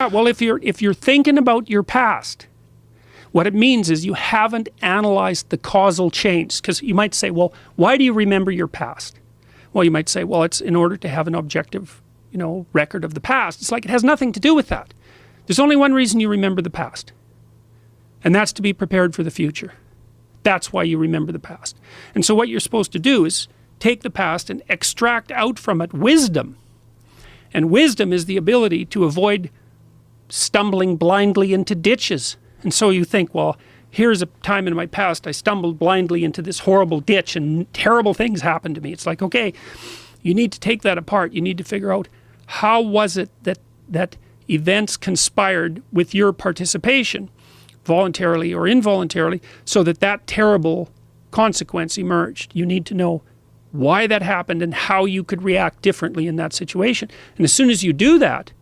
Well, if you're thinking about your past, what it means is you haven't analyzed the causal chains. Because you might say, well, why do you remember your past? Well, you might say, well, it's in order to have an objective, record of the past. It's like it has nothing to do with that. There's only one reason you remember the past, and that's to be prepared for the future. That's why you remember the past. And so what you're supposed to do is take the past and extract out from it wisdom. And wisdom is the ability to avoid stumbling blindly into ditches. And so you think, well, here's a time in my past I stumbled blindly into this horrible ditch and terrible things happened to me. It's like, okay, you need to take that apart. You need to figure out, how was it that events conspired with your participation, voluntarily or involuntarily, so that terrible consequence emerged. You need to know why that happened and how you could react differently in that situation. And as soon as you do that,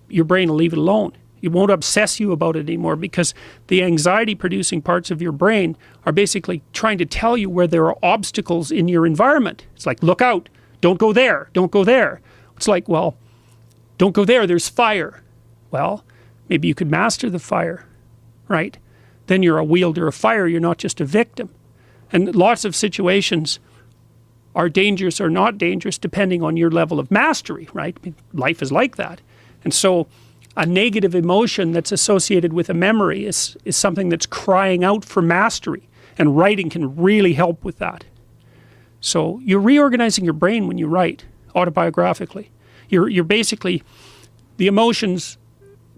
your brain will leave it alone. It won't obsess you about it anymore, because the anxiety producing parts of your brain are basically trying to tell you where there are obstacles in your environment. It's like, look out, don't go there, don't go there. It's like, well, don't go there, there's fire. Well, maybe you could master the fire, right? Then you're a wielder of fire, you're not just a victim. And lots of situations are dangerous or not dangerous depending on your level of mastery, right? I mean, life is like that. And so a negative emotion that's associated with a memory is something that's crying out for mastery, and writing can really help with that. So you're reorganizing your brain when you write autobiographically. You're basically, the emotions,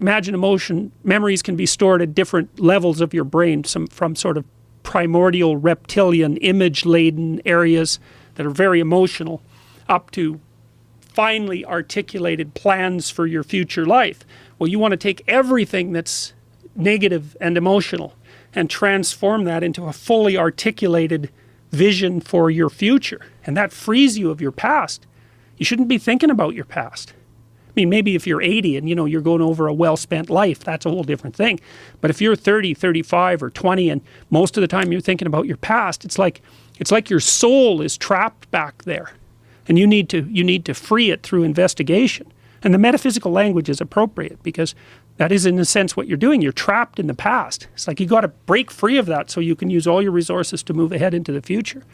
imagine memories can be stored at different levels of your brain, from sort of primordial reptilian image-laden areas that are very emotional, up to finely articulated plans for your future life. Well, you want to take everything that's negative and emotional and transform that into a fully articulated vision for your future. And that frees you of your past. You shouldn't be thinking about your past. I mean, maybe if you're 80 and you're going over a well-spent life, that's a whole different thing. But if you're 30, 35 or 20 and most of the time you're thinking about your past, it's like your soul is trapped back there. And you need to free it through investigation. And the metaphysical language is appropriate, because that is in a sense what you're doing. You're trapped in the past. It's like you got to break free of that so you can use all your resources to move ahead into the future.